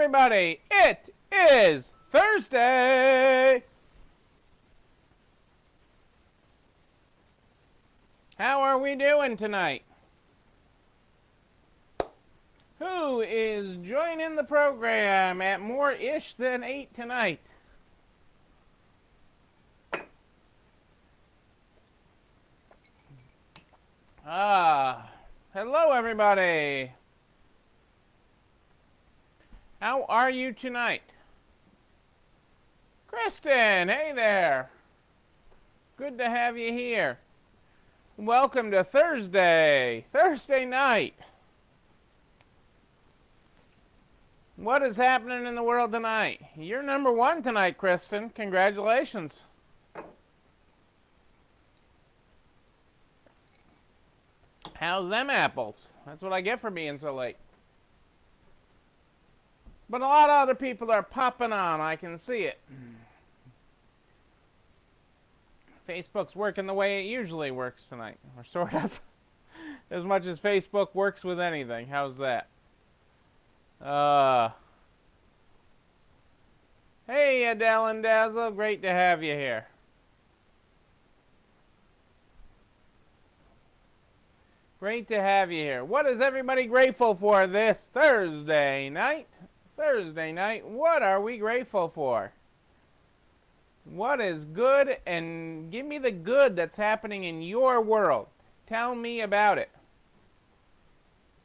everybody. It is Thursday. How are we doing tonight? Who is joining the program at more-ish than 8 tonight? Hello everybody. How are you tonight? Kristen, hey there. Good to have you here. Welcome to Thursday night. What is happening in the world tonight? You're number one tonight, Kristen. Congratulations. How's them apples? That's what I get for being so late. But a lot of other people are popping on. I can see it. Facebook's working the way it usually works tonight. Or sort of. As much as Facebook works with anything. How's that? Hey, Adele and Dazzle. Great to have you here. Great to have you here. What is everybody grateful for this Thursday night? Thursday night, what are we grateful for? What is good? And give me the good that's happening in your world. Tell me about it.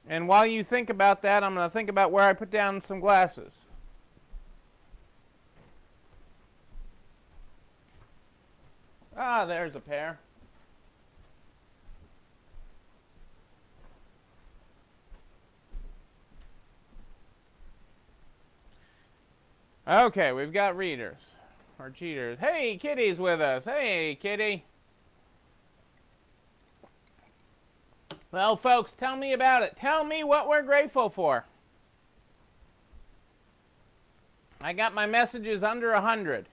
And while you think about that, I'm going to think about where I put down some glasses. Ah, there's a pair. Okay, we've got readers. Or cheaters. Hey, Kitty's with us. Hey, Kitty. Well, folks, tell me about it. Tell me what we're grateful for. I got my messages under 100.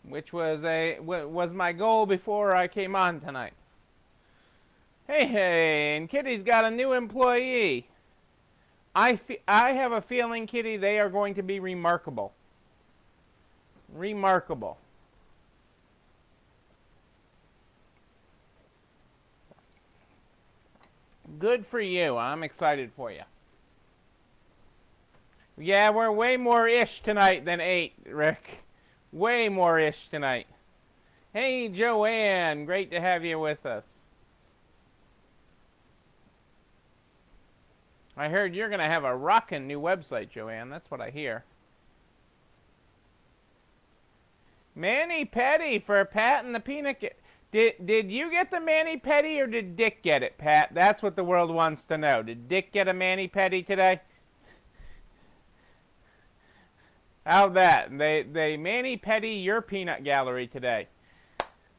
Which was my goal before I came on tonight. Hey, and Kitty's got a new employee. I have a feeling, Kitty, they are going to be remarkable. Remarkable. Good for you. I'm excited for you. Yeah, we're way more-ish tonight than 8, Rick. Way more-ish tonight. Hey, Joanne. Great to have you with us. I heard you're going to have a rockin' new website, Joanne. That's what I hear. Mani-pedi for Pat and the peanut. Did you get the mani-pedi or did Dick get it, Pat? That's what the world wants to know. Did Dick get a mani-pedi today? How's that? They mani-pedi your peanut gallery today.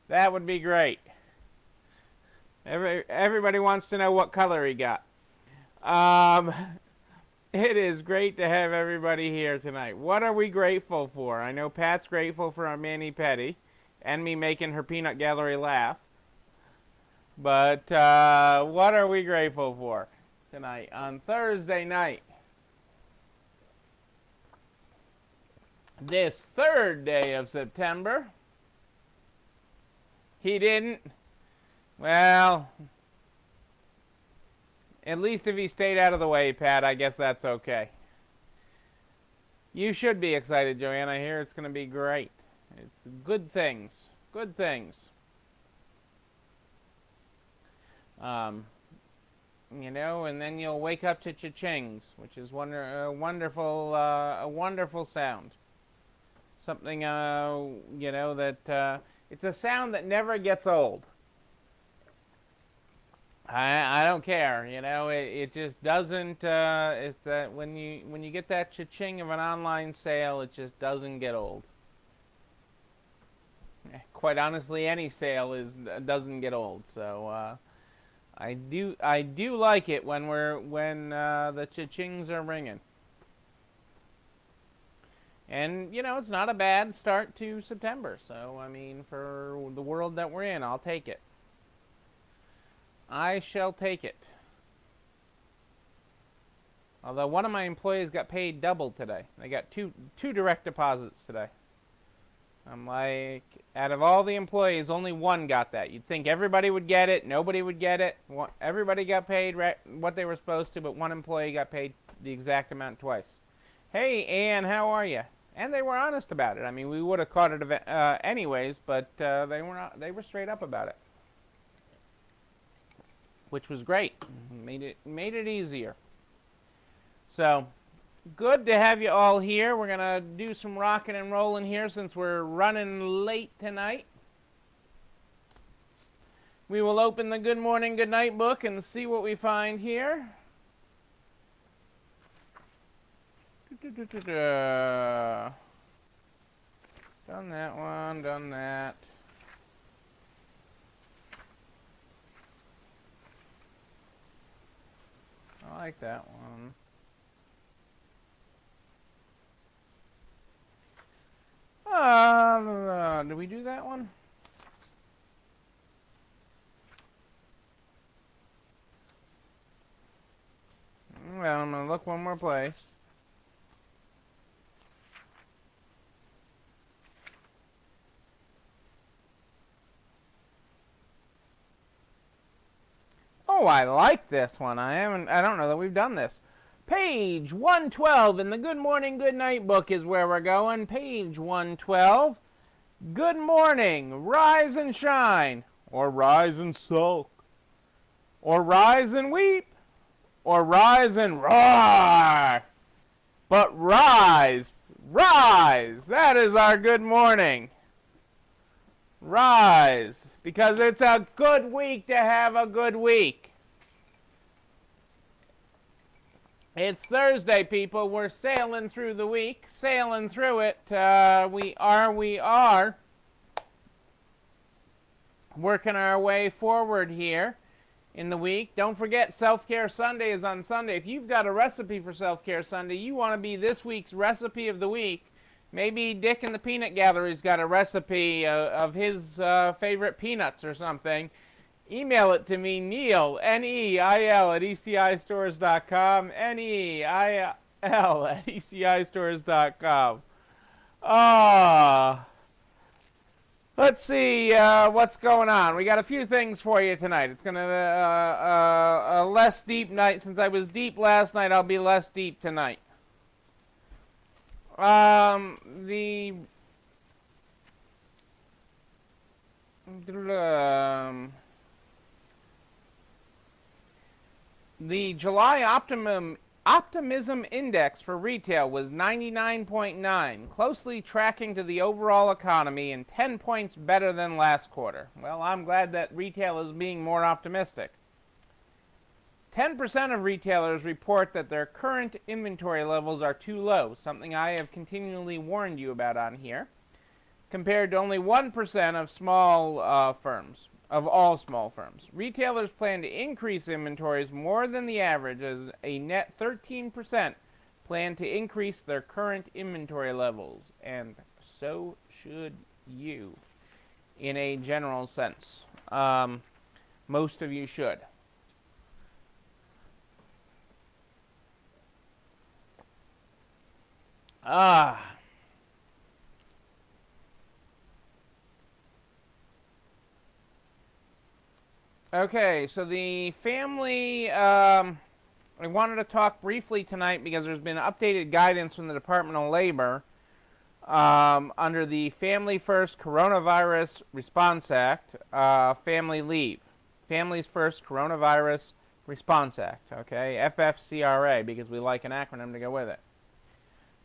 That would be great. Everybody wants to know what color he got. It is great to have everybody here tonight. What are we grateful for? I know Pat's grateful for our mani-pedi and me making her peanut gallery laugh. But what are we grateful for tonight on Thursday night? This 3rd day of September. He didn't. Well, at least if he stayed out of the way, Pat, I guess that's okay. You should be excited, Joanne. I hear it's going to be great. It's good things. Good things. You know, and then you'll wake up to cha-chings, which is a wonderful sound. Something, you know, that it's a sound that never gets old. I don't care, you know. It just doesn't. It's that when you get that cha-ching of an online sale, it just doesn't get old. Quite honestly, any sale doesn't get old. So I do like it when the cha-chings are ringing. And you know, it's not a bad start to September. So I mean, for the world that we're in, I'll take it. I shall take it. Although one of my employees got paid double today. They got two direct deposits today. I'm like, out of all the employees, only one got that. You'd think everybody would get it, nobody would get it. Everybody got paid what they were supposed to, but one employee got paid the exact amount twice. Hey, Ann, how are you? And they were honest about it. I mean, we would have caught it anyways, but they were not. They were straight up about it, which was great. Made it easier. So, good to have you all here. We're going to do some rocking and rolling here since we're running late tonight. We will open the Good Morning, Good Night book and see what we find here. Done that one, done that. I like that one. Did we do that one? Well, I'm going to look one more place. Oh, I like this one. I don't know that we've done this. Page 112 in the Good Morning, Good Night book is where we're going. Page 112. Good morning, rise and shine, or rise and sulk, or rise and weep, or rise and roar. But rise, rise. That is our good morning. Rise, because it's a good week to have a good week. It's Thursday, people. We're sailing through the week, sailing through it. We are working our way forward here in the week. Don't forget, Self-Care Sunday is on Sunday. If you've got a recipe for Self-Care Sunday, you want to be this week's recipe of the week. Maybe Dick in the Peanut Gallery's got a recipe of his favorite peanuts or something. Email it to me, Neil, N-E-I-L, at ECIstores.com, N-E-I-L, at ECIstores.com. Let's see what's going on. We got a few things for you tonight. It's going to a less deep night. Since I was deep last night, I'll be less deep tonight. The July Optimism Index for retail was 99.9, closely tracking to the overall economy and 10 points better than last quarter. Well, I'm glad that retail is being more optimistic. 10% of retailers report that their current inventory levels are too low, something I have continually warned you about on here, compared to only 1% of small firms. Of all small firms. Retailers plan to increase inventories more than the average, as a net 13% plan to increase their current inventory levels, and so should you, in a general sense. Most of you should. Okay, so the family, I wanted to talk briefly tonight because there's been updated guidance from the Department of Labor under the Family First Coronavirus Response Act, Family Leave. Families First Coronavirus Response Act, okay, FFCRA, because we like an acronym to go with it.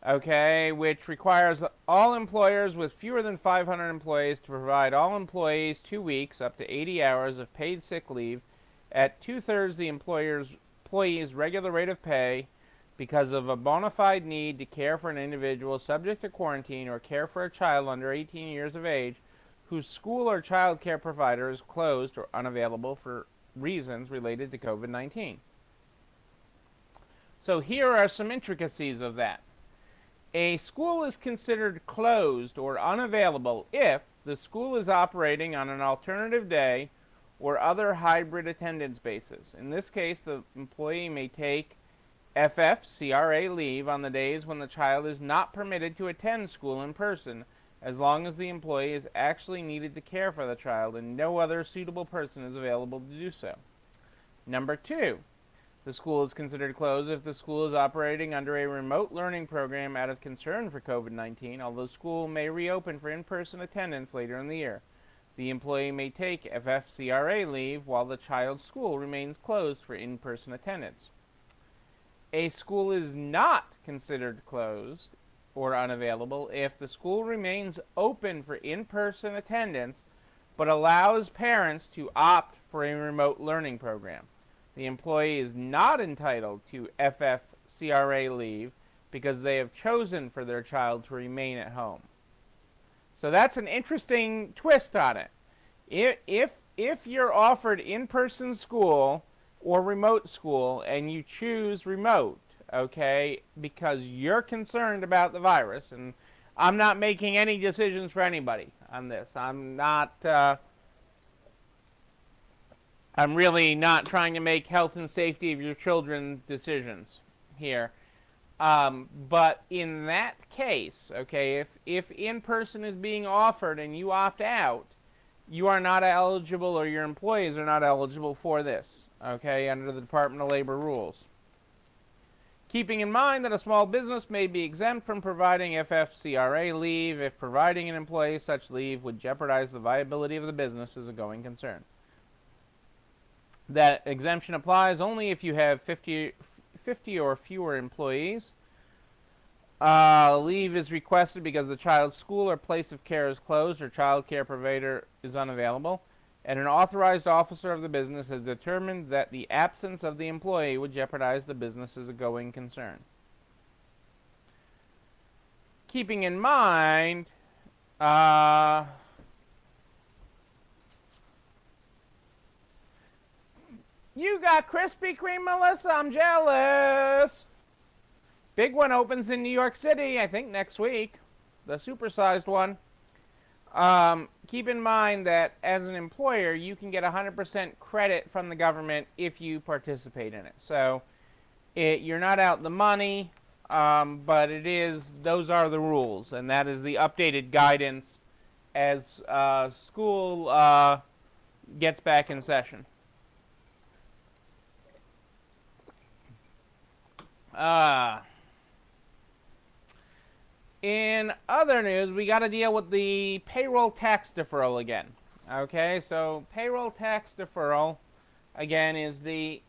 Okay, which requires all employers with fewer than 500 employees to provide all employees 2 weeks, up to 80 hours of paid sick leave at 2/3 the employee's regular rate of pay because of a bona fide need to care for an individual subject to quarantine or care for a child under 18 years of age whose school or child care provider is closed or unavailable for reasons related to COVID-19. So here are some intricacies of that. A school is considered closed or unavailable if the school is operating on an alternative day or other hybrid attendance basis. In this case, the employee may take FFCRA leave on the days when the child is not permitted to attend school in person, as long as the employee is actually needed to care for the child and no other suitable person is available to do so. Number 2, the school is considered closed if the school is operating under a remote learning program out of concern for COVID-19, although school may reopen for in-person attendance later in the year. The employee may take FFCRA leave while the child's school remains closed for in-person attendance. A school is not considered closed or unavailable if the school remains open for in-person attendance but allows parents to opt for a remote learning program. The employee is not entitled to FFCRA leave because they have chosen for their child to remain at home. So that's an interesting twist on it. If you're offered in-person school or remote school and you choose remote, okay, because you're concerned about the virus, and I'm not making any decisions for anybody on this. I'm really not trying to make health and safety of your children decisions here. But in that case, okay, if in-person is being offered and you opt out, you are not eligible, or your employees are not eligible for this, okay, under the Department of Labor rules. Keeping in mind that a small business may be exempt from providing FFCRA leave if providing an employee such leave would jeopardize the viability of the business as a going concern. That exemption applies only if you have 50 or fewer employees. Leave is requested because the child's school or place of care is closed or child care provider is unavailable, and an authorized officer of the business has determined that the absence of the employee would jeopardize the business as a going concern. Keeping in mind, you got Krispy Kreme, Melissa. I'm jealous. Big one opens in New York City, I think next week. The supersized one. Keep in mind that as an employer, you can get 100% credit from the government if you participate in it. So you're not out the money, but those are the rules, and that is the updated guidance as school gets back in session. In other news, we got to deal with the payroll tax deferral again. Okay, so payroll tax deferral, again, is the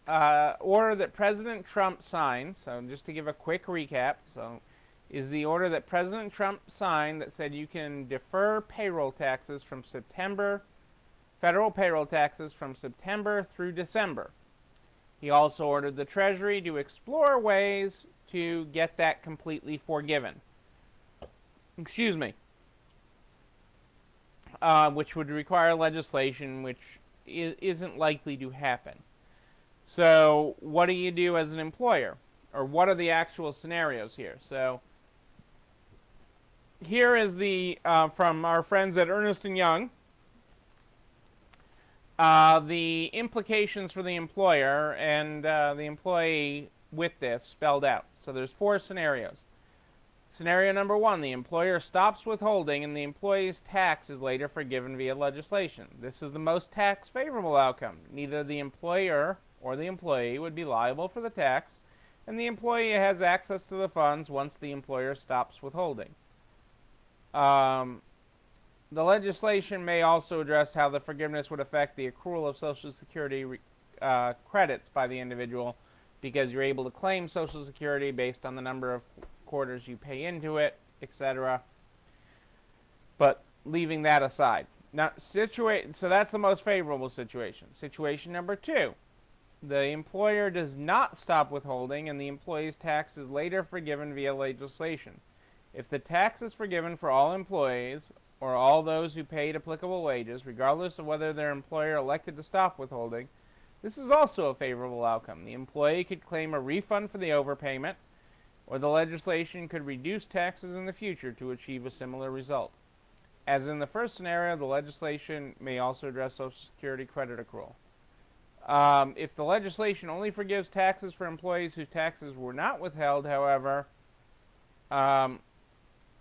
order that President Trump signed. So just to give a quick recap, so is the order that President Trump signed that said you can defer payroll taxes from September, federal payroll taxes from September through December. He also ordered the Treasury to explore ways to get that completely forgiven. Excuse me. Which would require legislation, which isn't likely to happen. So what do you do as an employer? Or what are the actual scenarios here? So here is the, from our friends at Ernst & Young, the implications for the employer and the employee with this spelled out. So there's 4 scenarios. Scenario number 1, the employer stops withholding and the employee's tax is later forgiven via legislation. This is the most tax favorable outcome. Neither the employer or the employee would be liable for the tax, and the employee has access to the funds once the employer stops withholding. The legislation may also address how the forgiveness would affect the accrual of Social Security credits by the individual, because you're able to claim Social Security based on the number of quarters you pay into it, etc. But leaving that aside. Now, so that's the most favorable situation. Situation number 2. The employer does not stop withholding and the employee's tax is later forgiven via legislation. If the tax is forgiven for all employees or all those who paid applicable wages, regardless of whether their employer elected to stop withholding, this is also a favorable outcome. The employee could claim a refund for the overpayment, or the legislation could reduce taxes in the future to achieve a similar result. As in the first scenario, the legislation may also address Social Security credit accrual. If the legislation only forgives taxes for employees whose taxes were not withheld, however, um,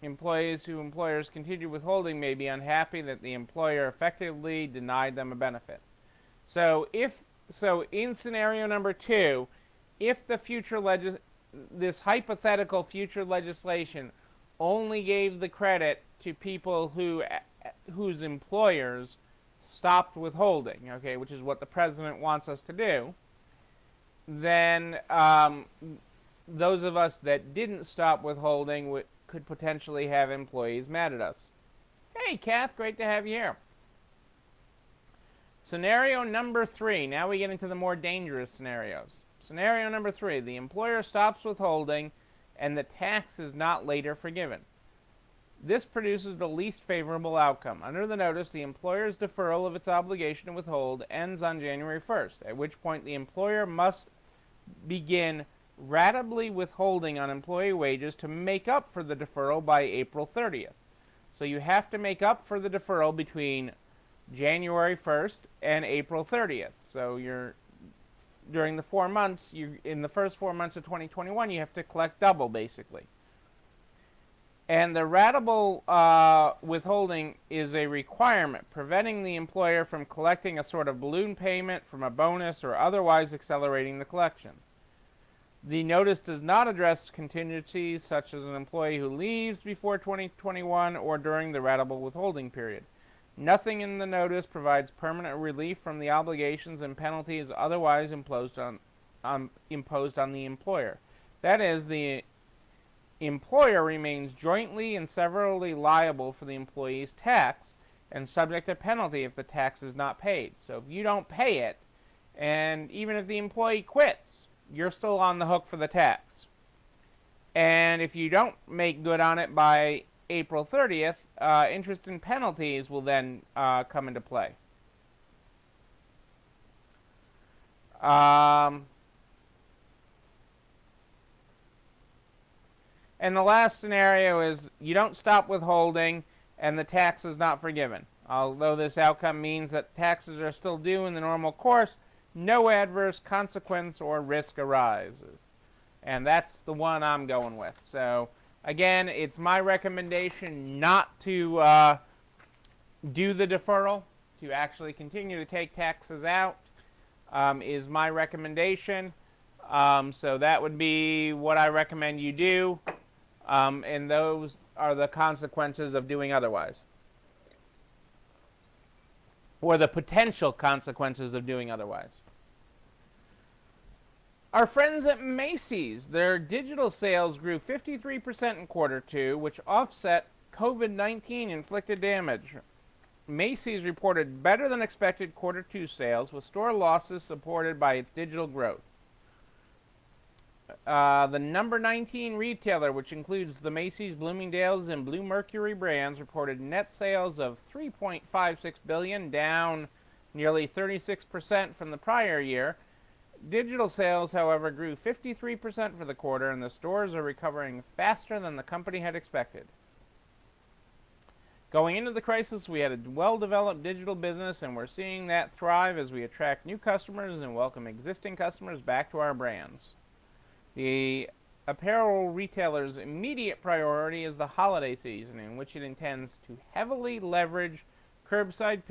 employees who employers continue withholding may be unhappy that the employer effectively denied them a benefit. So in scenario number 2, if the this hypothetical future legislation only gave the credit to people whose employers stopped withholding, okay, which is what the president wants us to do, then those of us that didn't stop withholding could potentially have employees mad at us. Hey, Kath, great to have you here. Scenario number 3. Now we get into the more dangerous scenarios. Scenario number 3. The employer stops withholding and the tax is not later forgiven. This produces the least favorable outcome. Under the notice, the employer's deferral of its obligation to withhold ends on January 1st, at which point the employer must begin ratably withholding on employee wages to make up for the deferral by April 30th. So you have to make up for the deferral between January 1st and April 30th. So during the 4 months, in the first 4 months of 2021, you have to collect double, basically. And the ratable withholding is a requirement, preventing the employer from collecting a sort of balloon payment from a bonus or otherwise accelerating the collection. The notice does not address contingencies such as an employee who leaves before 2021 or during the ratable withholding period. Nothing in the notice provides permanent relief from the obligations and penalties otherwise imposed on the employer. That is, the employer remains jointly and severally liable for the employee's tax and subject to penalty if the tax is not paid. So if you don't pay it, and even if the employee quits, you're still on the hook for the tax. And if you don't make good on it by April 30th, interest and penalties will then come into play. And the last scenario is you don't stop withholding and the tax is not forgiven. Although this outcome means that taxes are still due in the normal course, no adverse consequence or risk arises. And that's the one I'm going with. So again, it's my recommendation not to do the deferral, to actually continue to take taxes out, is my recommendation. So that would be what I recommend you do. And those are the consequences of doing otherwise. Or the potential consequences of doing otherwise. Our friends at Macy's, their digital sales grew 53% in quarter 2, which offset COVID-19 inflicted damage. Macy's reported better than expected quarter 2 sales, with store losses supported by its digital growth. The number 19 retailer, which includes the Macy's, Bloomingdale's, and Blue Mercury brands, reported net sales of $3.56 billion, down nearly 36% from the prior year. Digital sales, however, grew 53% for the quarter, and the stores are recovering faster than the company had expected. Going into the crisis, we had a well-developed digital business, and we're seeing that thrive as we attract new customers and welcome existing customers back to our brands. The apparel retailer's immediate priority is the holiday season, in which it intends to heavily leverage curbside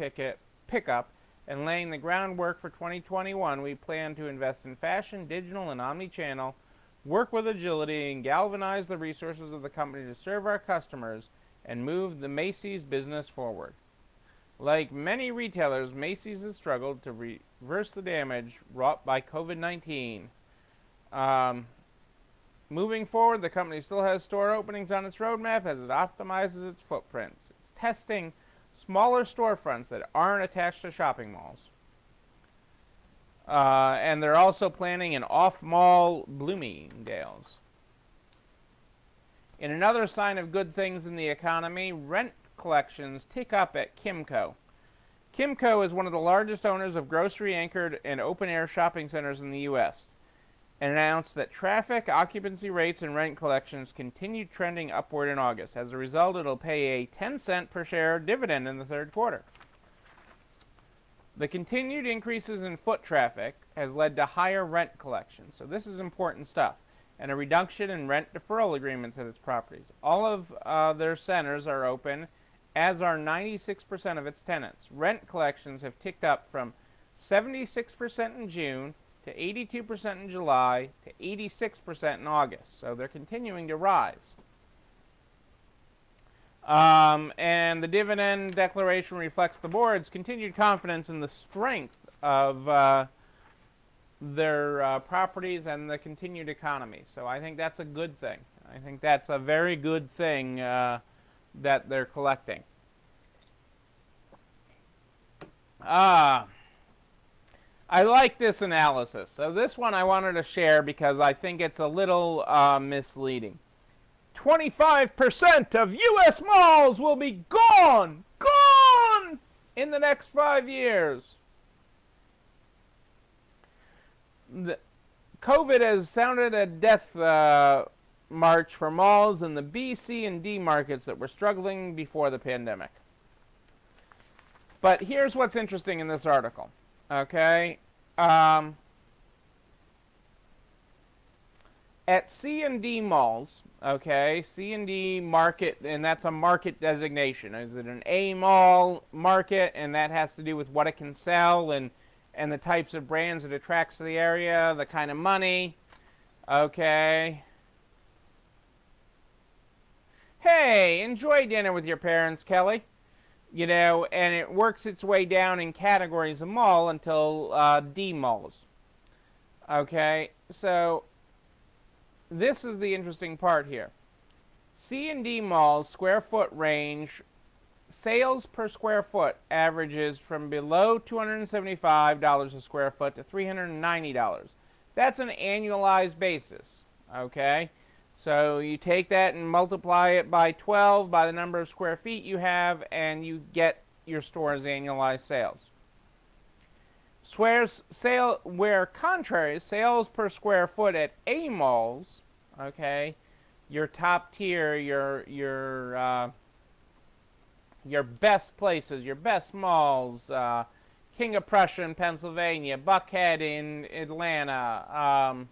pickup, and laying the groundwork for 2021, we plan to invest in fashion, digital, and omni-channel, work with agility, and galvanize the resources of the company to serve our customers and move the Macy's business forward. Like many retailers, Macy's has struggled to reverse the damage wrought by COVID-19. Moving forward, the company still has store openings on its roadmap as it optimizes its footprint. It's testing smaller storefronts that aren't attached to shopping malls. And they're also planning an off-mall Bloomingdale's. In another sign of good things in the economy, rent collections tick up at Kimco. Kimco is one of the largest owners of grocery-anchored and open-air shopping centers in the U.S. and announced that traffic, occupancy rates, and rent collections continued trending upward in August. As a result, it'll pay a 10-cent per share dividend in the third quarter. The continued increases in foot traffic has led to higher rent collections. So this is important stuff. And a reduction in rent deferral agreements at its properties. All of their centers are open, as are 96% of its tenants. Rent collections have ticked up from 76% in June to 82% in July to 86% in August. So they're continuing to rise. And the dividend declaration reflects the board's continued confidence in the strength of their properties and the continued economy. So I think that's a good thing. I think that's a very good thing that they're collecting. I like this analysis. So this one I wanted to share because I think it's a little misleading. 25% of U.S. malls will be gone in the next 5 years. COVID has sounded a death march for malls in the B, C, and D markets that were struggling before the pandemic. But here's what's interesting in this article, okay? At C and D malls, okay, C and D market, and that's a market designation. Is it an A mall market, and that has to do with what it can sell and the types of brands it attracts to the area, the kind of money, okay. Hey, enjoy dinner with your parents, Kelly. You know, and it works its way down in categories of mall until D malls. Okay, so this is the interesting part here. C and D malls square foot range, sales per square foot averages from below $275 a square foot to $390. That's an annualized basis, okay? So you take that and multiply it by 12 by the number of square feet you have, and you get your store's annualized sales. Where contrary, sales per square foot at A malls, okay, your top tier, your best places, your best malls, King of Prussia in Pennsylvania, Buckhead in Atlanta,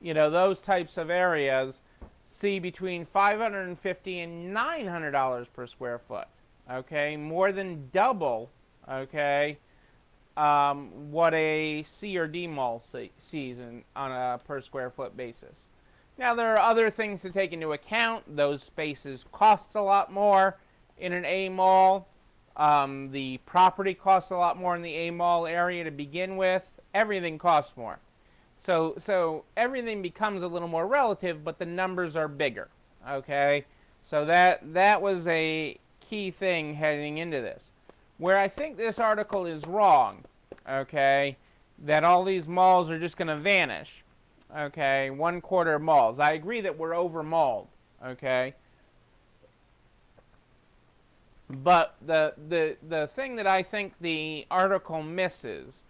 you know, those types of areas, see between $550 and $900 per square foot, okay, more than double, okay, what a C or D mall sees on a per square foot basis. Now, there are other things to take into account. Those spaces cost a lot more in an A mall. The property costs a lot more in the A mall area to begin with. Everything costs more. So everything becomes a little more relative, but the numbers are bigger, okay? So that was a key thing heading into this. Where I think this article is wrong, okay, that all these malls are just going to vanish, okay, 1/4 malls. I agree that we're over-malled, okay? But the thing that I think the article misses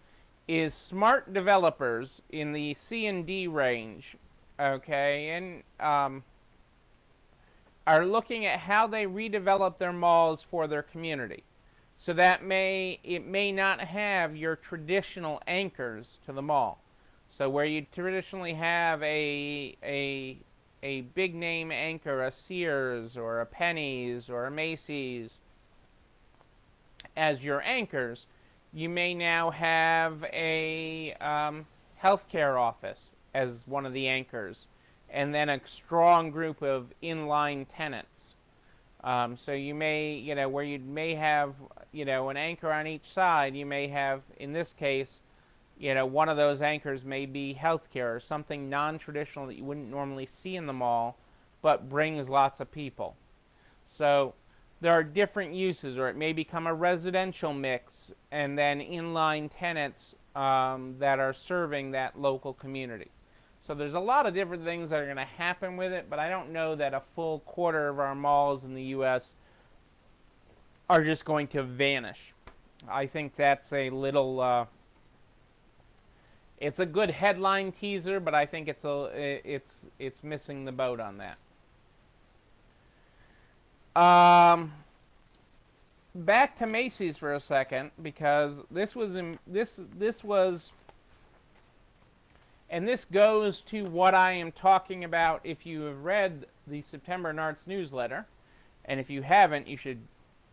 is smart developers in the C and D range, okay, and are looking at how they redevelop their malls for their community. So that it may not have your traditional anchors to the mall. So where you traditionally have a big name anchor, a Sears or a Penny's or a Macy's as your anchors, you may now have a healthcare office as one of the anchors, and then a strong group of inline tenants. So you may, you know, where you may have, you know, an anchor on each side, you may have, in this case, you know, one of those anchors may be healthcare or something non-traditional that you wouldn't normally see in the mall, but brings lots of people. So there are different uses, or it may become a residential mix and then inline tenants that are serving that local community. So there's a lot of different things that are going to happen with it, but I don't know that a full 1/4 of our malls in the U.S. are just going to vanish. I think that's a little, it's a good headline teaser, but I think it's missing the boat on that. back to Macy's for a second, because this was and this goes to what I am talking about. If you have read the September Narts newsletter, and if you haven't, you should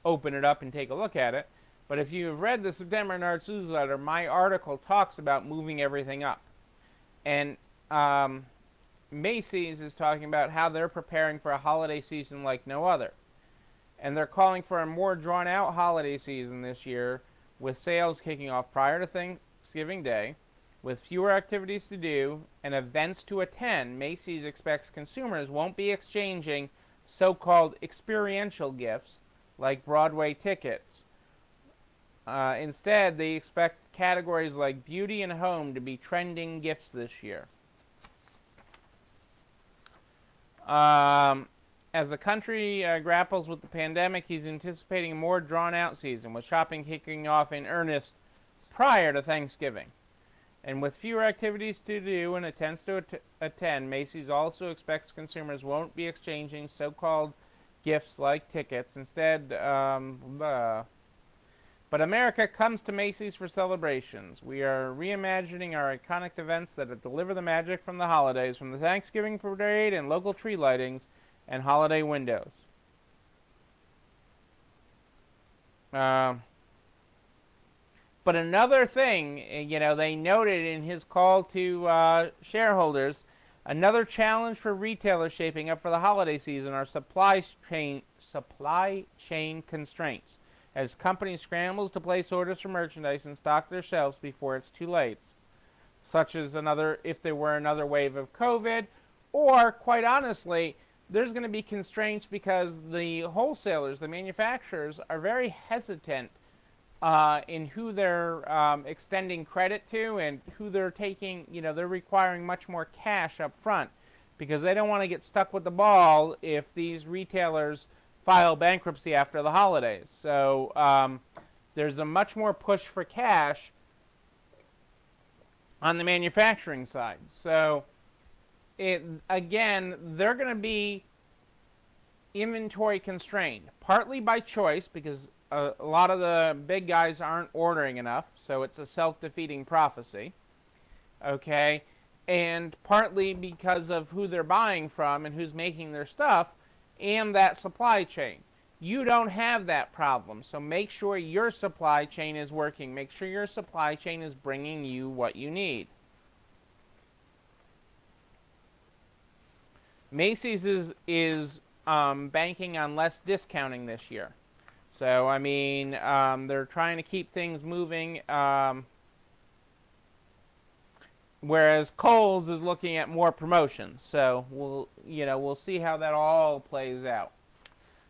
open it up and take a look at it. But if you have read the September Narts newsletter, my article talks about moving everything up. And Macy's is talking about how they're preparing for a holiday season like no other. And they're calling for a more drawn-out holiday season this year, with sales kicking off prior to Thanksgiving Day. With fewer activities to do and events to attend, Macy's expects consumers won't be exchanging so-called experiential gifts like Broadway tickets. Instead, they expect categories like beauty and home to be trending gifts this year. As the country grapples with the pandemic, he's anticipating a more drawn-out season, with shopping kicking off in earnest prior to Thanksgiving. And with fewer activities to do and attempts to attend, Macy's also expects consumers won't be exchanging so-called gifts like tickets. Instead, but America comes to Macy's for celebrations. We are reimagining our iconic events that deliver the magic from the holidays, from the Thanksgiving parade and local tree lightings and holiday windows. But another thing, they noted in his call to shareholders, another challenge for retailers shaping up for the holiday season are supply chain constraints, as companies scramble to place orders for merchandise and stock their shelves before it's too late, such as if there were another wave of COVID, or, quite honestly, there's going to be constraints because the wholesalers, the manufacturers, are very hesitant in who they're extending credit to, and who they're taking. They're requiring much more cash up front, because they don't want to get stuck with the ball if these retailers file bankruptcy after the holidays. So there's a much more push for cash on the manufacturing side. So again, they're going to be inventory constrained, partly by choice, because a lot of the big guys aren't ordering enough, so it's a self-defeating prophecy, okay? And partly because of who they're buying from and who's making their stuff, and that supply chain. You don't have that problem, so make sure your supply chain is working. Make sure your supply chain is bringing you what you need. Macy's is banking on less discounting this year. So, I mean, they're trying to keep things moving, whereas Kohl's is looking at more promotions. So, we'll see how that all plays out.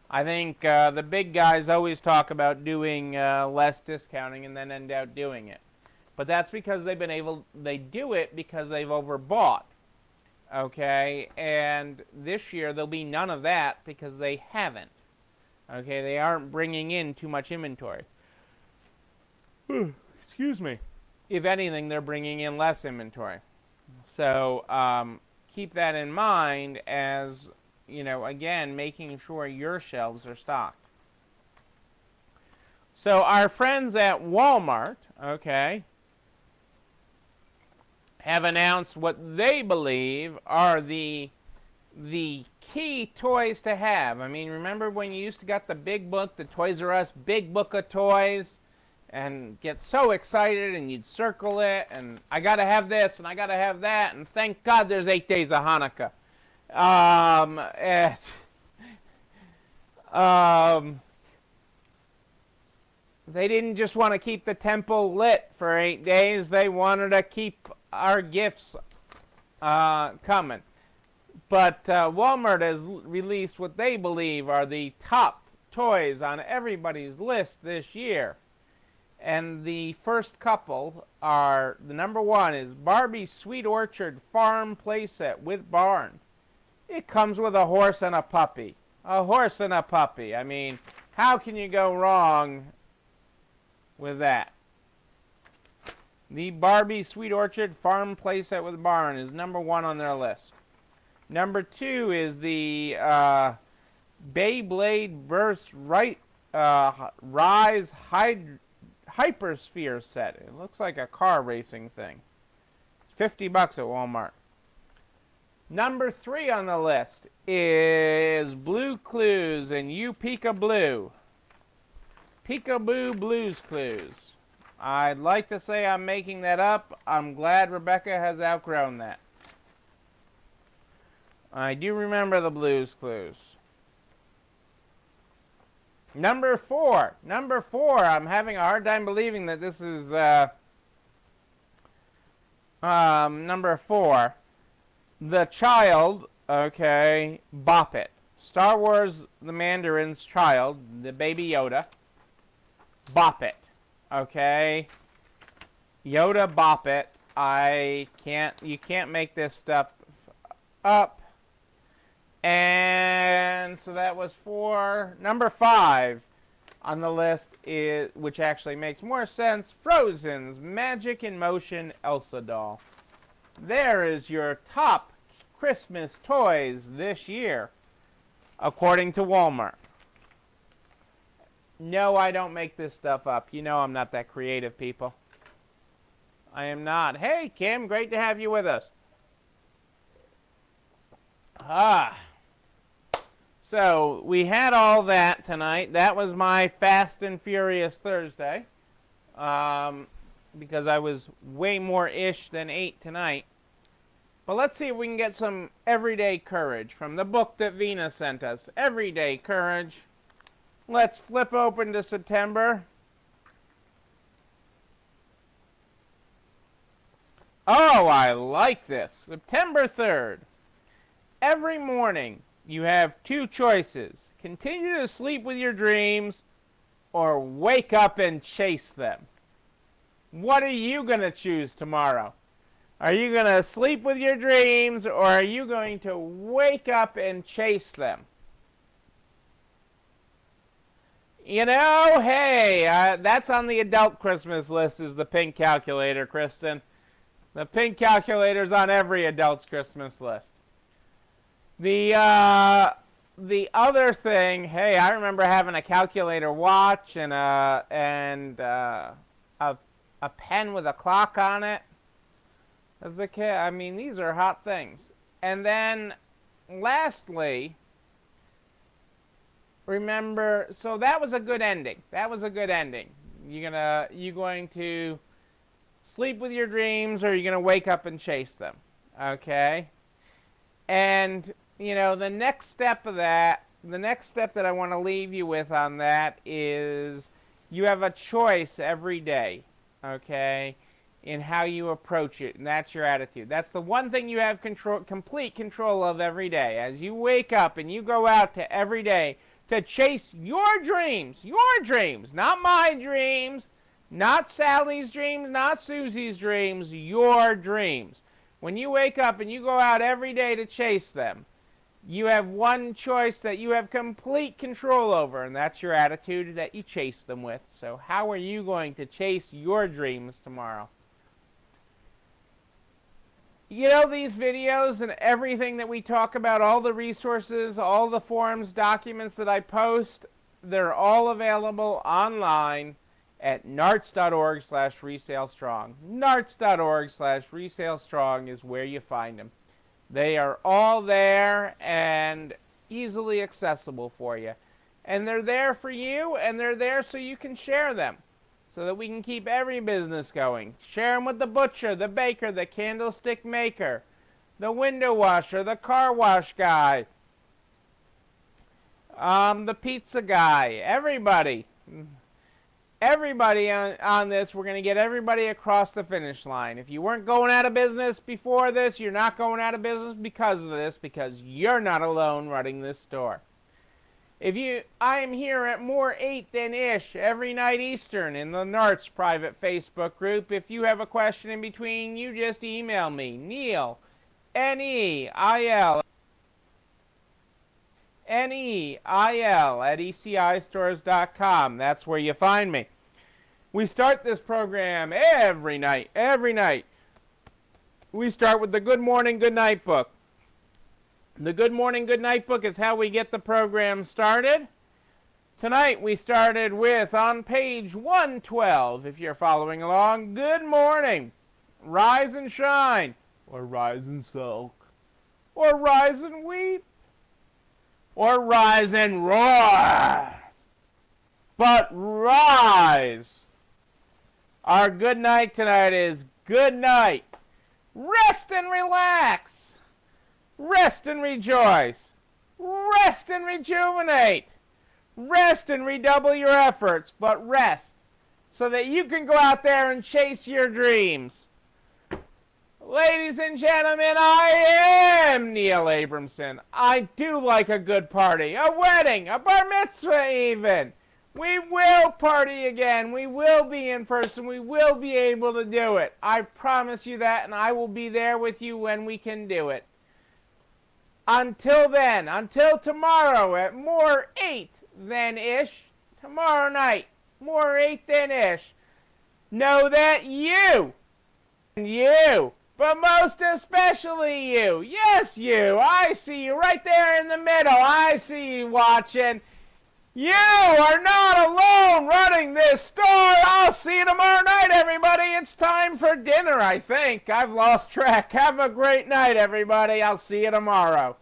I think the big guys always talk about doing less discounting and then end up doing it. But that's because they do it because they've overbought. Okay, and this year there'll be none of that because they haven't. Okay, they aren't bringing in too much inventory. Excuse me. If anything, they're bringing in less inventory. So keep that in mind as, again, making sure your shelves are stocked. So our friends at Walmart, okay, have announced what they believe are the key toys to have. I mean, remember when you used to get the big book, the Toys R Us big book of toys, and get so excited, and you'd circle it, and I gotta have this, and I gotta have that, and thank God there's 8 days of Hanukkah. They didn't just want to keep the temple lit for 8 days, they wanted to keep our gifts coming. But Walmart has released what they believe are the top toys on everybody's list this year. And the first couple are, the number one is Barbie's Sweet Orchard Farm Playset with Barn. It comes with a horse and a puppy. A horse and a puppy. I mean, how can you go wrong with that? The Barbie Sweet Orchard Farm Playset with Barn is number one on their list. Number two is the Beyblade Burst Rise Hypersphere set. It looks like a car racing thing. $50 at Walmart. Number 3 on the list is Blue Clues and You Peekaboo. Peekaboo Blues Clues. I'd like to say I'm making that up. I'm glad Rebecca has outgrown that. I do remember the Blues Clues. Number 4. Number 4. I'm having a hard time believing that this is number 4. The Child, okay, Bop It. Star Wars the Mandarin's child, the Baby Yoda. Bop It. Okay. Yoda Bop It. You can't make this stuff up. And so that was 4. Number 5 on the list is, which actually makes more sense, Frozen's Magic in Motion Elsa doll. There is your top Christmas toys this year, according to Walmart. No, I don't make this stuff up. You know I'm not that creative, people. I am not. Hey, Kim, great to have you with us. So, we had all that tonight. That was my Fast and Furious Thursday. Because I was way more ish than 8 tonight. But let's see if we can get some Everyday Courage from the book that Vina sent us. Everyday Courage. Let's flip open to September. Oh, I like this. September 3rd. Every morning, you have 2 choices. Continue to sleep with your dreams or wake up and chase them. What are you going to choose tomorrow? Are you going to sleep with your dreams, or are you going to wake up and chase them? You know, hey, that's on the adult Christmas list, is the pink calculator, Kristen. The pink calculator's on every adult's Christmas list. The other thing, hey, I remember having a calculator watch and a pen with a clock on it. As a kid, I mean, these are hot things. And then, lastly, remember, so that was a good ending. That was a good ending. You going to sleep with your dreams, or are you going to wake up and chase them? Okay? And, you know, the next step that I want to leave you with on that is you have a choice every day, okay, in how you approach it, and that's your attitude. That's the one thing you have complete control of every day. As you wake up and you go out to every day to chase your dreams, not my dreams, not Sally's dreams, not Susie's dreams, your dreams. When you wake up and you go out every day to chase them, you have one choice that you have complete control over, and that's your attitude that you chase them with. So how are you going to chase your dreams tomorrow? You know, these videos and everything that we talk about, all the resources, all the forums, documents that I post, they're all available online at narts.org/resalestrong. narts.org/resalestrong is where you find them. They are all there and easily accessible for you. And they're there for you, and they're there so you can share them, so that we can keep every business going. Share them with the butcher, the baker, the candlestick maker, the window washer, the car wash guy, the pizza guy, everybody. Everybody on this, we're going to get everybody across the finish line. If you weren't going out of business before this, you're not going out of business because of this, because you're not alone running this store. I am here at more 8 than ish every night Eastern in the Narts private Facebook group. If you have a question in between, you just email me, Neil, Neil, at ECIstores.com. That's where you find me. We start this program every night. We start with the Good Morning, Good Night book. The Good Morning, Good Night book is how we get the program started. Tonight we started with, on page 112, if you're following along, good morning, rise and shine, or rise and sulk, or rise and weep, or rise and roar, but rise. Our good night tonight is good night. Rest and relax. Rest and rejoice. Rest and rejuvenate. Rest and redouble your efforts, but rest so that you can go out there and chase your dreams. Ladies and gentlemen, I am Neil Abramson. I do like a good party, a wedding, a bar mitzvah even. We will party again. We will be in person. We will be able to do it. I promise you that, and I will be there with you when we can do it. Until then, until tomorrow at more 8 than ish, tomorrow night, more 8 than ish, know that you, but most especially you, yes you, I see you right there in the middle, I see you watching. You are not alone running this store. I'll see you tomorrow night, everybody. It's time for dinner, I think. I've lost track. Have a great night, everybody. I'll see you tomorrow.